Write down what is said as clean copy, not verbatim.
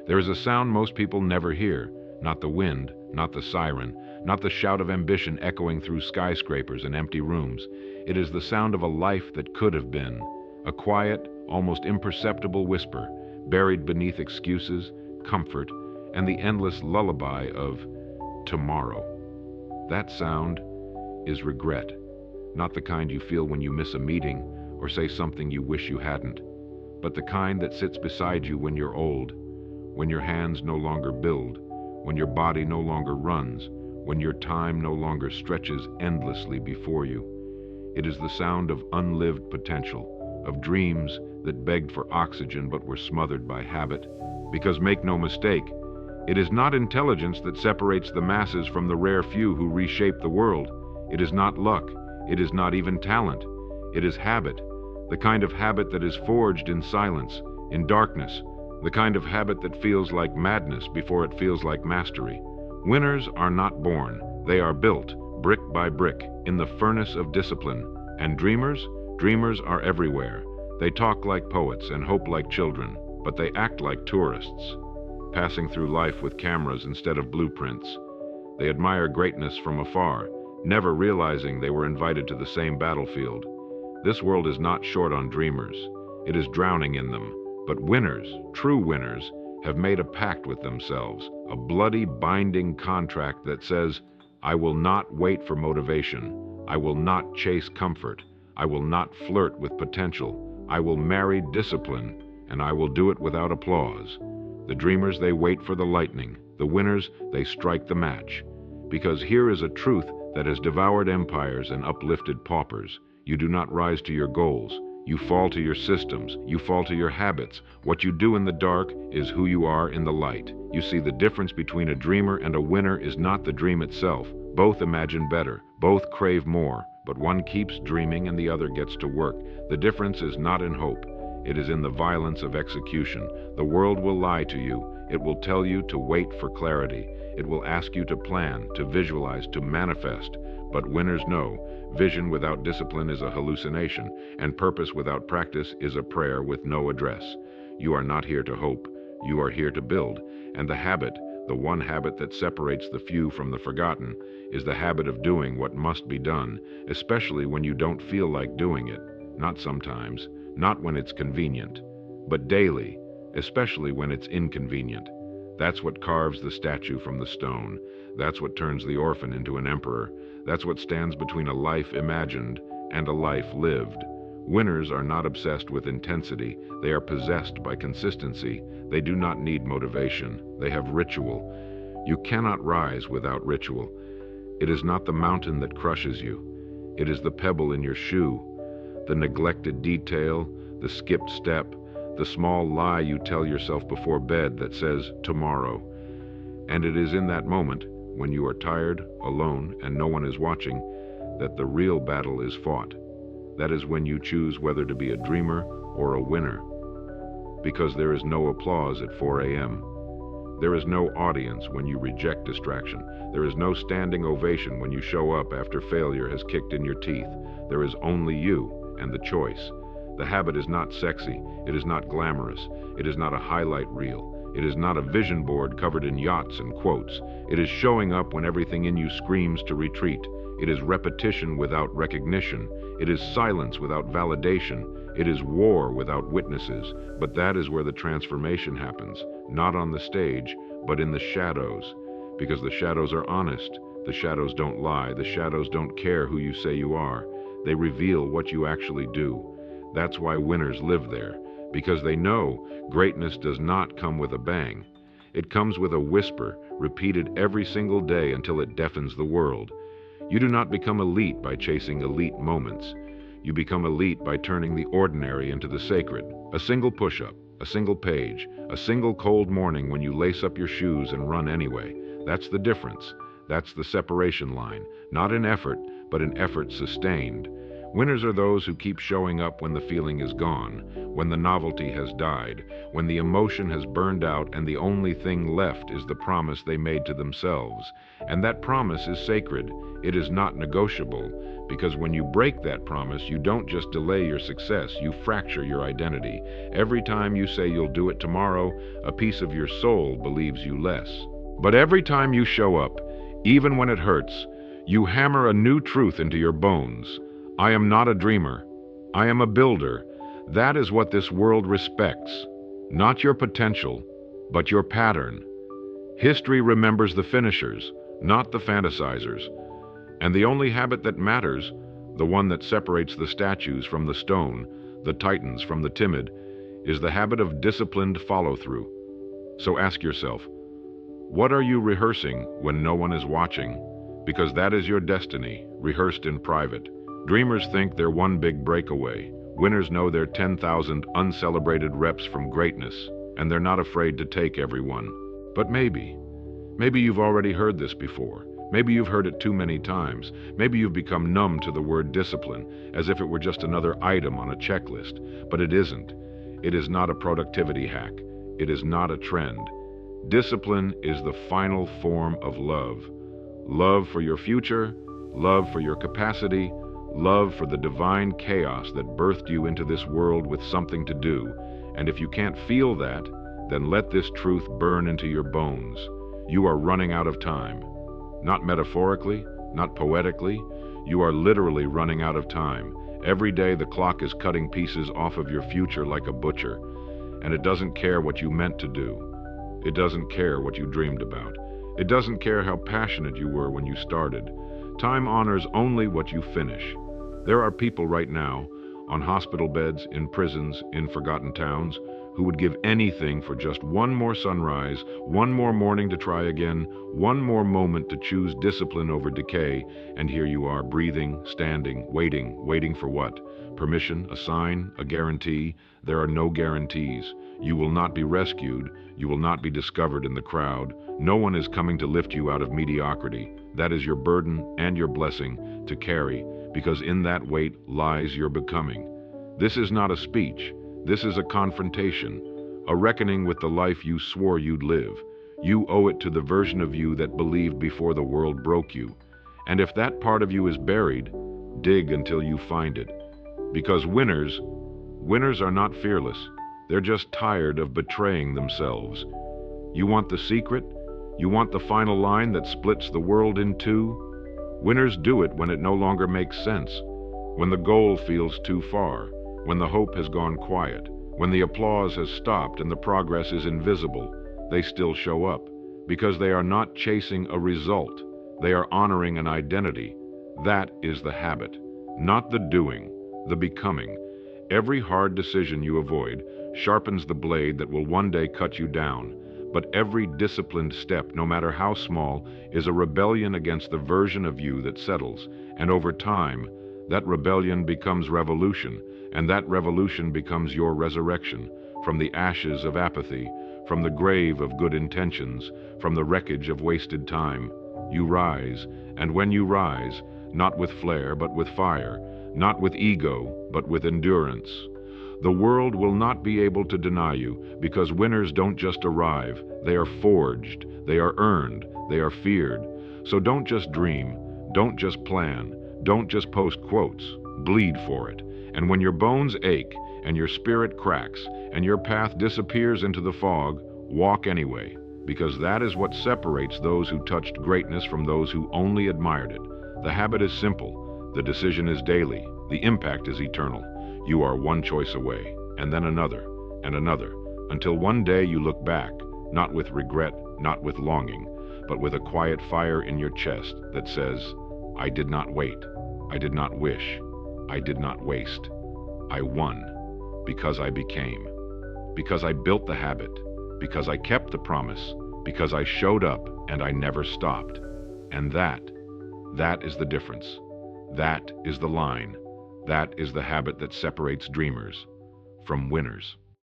There is a sound most people never hear, not the wind, not the siren, not the shout of ambition echoing through skyscrapers and empty rooms. It is the sound of a life that could have been, a quiet, almost imperceptible whisper, buried beneath excuses, comfort, and the endless lullaby of tomorrow. That sound is regret, not the kind you feel when you miss a meeting or say something you wish you hadn't, but the kind that sits beside you when you're old, when your hands no longer build, when your body no longer runs, when your time no longer stretches endlessly before you. It is the sound of unlived potential, of dreams that begged for oxygen but were smothered by habit. Because make no mistake, it is not intelligence that separates the masses from the rare few who reshape the world. It is not luck. It is not even talent. It is habit, the kind of habit that is forged in silence, in darkness, the kind of habit that feels like madness before it feels like mastery. Winners are not born. They are built, brick by brick, in the furnace of discipline. And dreamers are everywhere. They talk like poets and hope like children, but they act like tourists, passing through life with cameras instead of blueprints. They admire greatness from afar, never realizing they were invited to the same battlefield. This world is not short on dreamers. It is drowning in them. But winners, true winners, have made a pact with themselves, a bloody binding contract that says, I will not wait for motivation. I will not chase comfort. I will not flirt with potential. I will marry discipline, and I will do it without applause. The dreamers, they wait for the lightning. The winners, they strike the match. Because here is a truth that has devoured empires and uplifted paupers. You do not rise to your goals. You fall to your systems. You fall to your habits. What you do in the dark is who you are in the light. You see, the difference between a dreamer and a winner is not the dream itself. Both imagine better. Both crave more. But one keeps dreaming and the other gets to work. The difference is not in hope. It is in the violence of execution. The world will lie to you. It will tell you to wait for clarity. It will ask you to plan, to visualize, to manifest. But winners know, vision without discipline is a hallucination, and purpose without practice is a prayer with no address. You are not here to hope. You are here to build. And the habit, the one habit that separates the few from the forgotten, is the habit of doing what must be done, especially when you don't feel like doing it. Not sometimes, not when it's convenient, but daily, especially when it's inconvenient. That's what carves the statue from the stone. That's what turns the orphan into an emperor. That's what stands between a life imagined and a life lived. Winners are not obsessed with intensity. They are possessed by consistency. They do not need motivation. They have ritual. You cannot rise without ritual. It is not the mountain that crushes you. It is the pebble in your shoe, the neglected detail, the skipped step, the small lie you tell yourself before bed that says tomorrow. And it is in that moment, when you are tired, alone, and no one is watching, that the real battle is fought. That is when you choose whether to be a dreamer or a winner. Because there is no applause at 4 a.m. There is no audience when you reject distraction. There is no standing ovation when you show up after failure has kicked in your teeth. There is only you and the choice. The habit is not sexy. It is not glamorous. It is not a highlight reel. It is not a vision board covered in yachts and quotes. It is showing up when everything in you screams to retreat. It is repetition without recognition. It is silence without validation. It is war without witnesses. But that is where the transformation happens, not on the stage, but in the shadows. Because the shadows are honest. The shadows don't lie. The shadows don't care who you say you are. They reveal what you actually do. That's why winners live there, because they know greatness does not come with a bang. It comes with a whisper, repeated every single day until it deafens the world. You do not become elite by chasing elite moments. You become elite by turning the ordinary into the sacred. A single push-up, a single page, a single cold morning when you lace up your shoes and run anyway. That's the difference. That's the separation line, not in effort, but in effort sustained. Winners are those who keep showing up when the feeling is gone, when the novelty has died, when the emotion has burned out and the only thing left is the promise they made to themselves. And that promise is sacred. It is not negotiable, because when you break that promise, you don't just delay your success, you fracture your identity. Every time you say you'll do it tomorrow, a piece of your soul believes you less. But every time you show up, even when it hurts, you hammer a new truth into your bones. I am not a dreamer. I am a builder. That is what this world respects. Not your potential, but your pattern. History remembers the finishers, not the fantasizers. And the only habit that matters, the one that separates the statues from the stone, the titans from the timid, is the habit of disciplined follow-through. So ask yourself, what are you rehearsing when no one is watching? Because that is your destiny, rehearsed in private. Dreamers think they're one big breakaway. Winners know they're 10,000 uncelebrated reps from greatness, and they're not afraid to take everyone. But maybe you've already heard this before. Maybe you've heard it too many times. Maybe you've become numb to the word discipline, as if it were just another item on a checklist. But it isn't. It is not a productivity hack. It is not a trend. Discipline is the final form of love. Love for your future, love for your capacity, love for the divine chaos that birthed you into this world with something to do. And if you can't feel that, then let this truth burn into your bones. You are running out of time. Not metaphorically, not poetically. You are literally running out of time. Every day the clock is cutting pieces off of your future like a butcher. And it doesn't care what you meant to do. It doesn't care what you dreamed about. It doesn't care how passionate you were when you started. Time honors only what you finish. There are people right now, on hospital beds, in prisons, in forgotten towns, who would give anything for just one more sunrise, one more morning to try again, one more moment to choose discipline over decay, and here you are, breathing, standing, waiting for what? Permission, a sign, a guarantee? There are no guarantees. You will not be rescued. You will not be discovered in the crowd. No one is coming to lift you out of mediocrity. That is your burden and your blessing to carry, because in that weight lies your becoming. This is not a speech. This is a confrontation, a reckoning with the life you swore you'd live. You owe it to the version of you that believed before the world broke you. And if that part of you is buried, dig until you find it. Because winners are not fearless. They're just tired of betraying themselves. You want the secret? You want the final line that splits the world in two? Winners do it when it no longer makes sense, when the goal feels too far, when the hope has gone quiet, when the applause has stopped and the progress is invisible. They still show up, because they are not chasing a result. They are honoring an identity. That is the habit, not the doing, the becoming. Every hard decision you avoid sharpens the blade that will one day cut you down. But every disciplined step, no matter how small, is a rebellion against the version of you that settles. And over time, that rebellion becomes revolution, and that revolution becomes your resurrection. From the ashes of apathy, from the grave of good intentions, from the wreckage of wasted time, you rise. And when you rise, not with flair but with fire, not with ego but with endurance, the world will not be able to deny you, because winners don't just arrive. They are forged, they are earned, they are feared. So don't just dream, don't just plan, don't just post quotes, bleed for it. And when your bones ache, and your spirit cracks, and your path disappears into the fog, walk anyway, because that is what separates those who touched greatness from those who only admired it. The habit is simple, the decision is daily, the impact is eternal. You are one choice away, and then another, and another, until one day you look back, not with regret, not with longing, but with a quiet fire in your chest that says, I did not wait, I did not wish, I did not waste. I won, because I became, because I built the habit, because I kept the promise, because I showed up and I never stopped. And that is the difference. That is the line. That is the habit that separates dreamers from winners.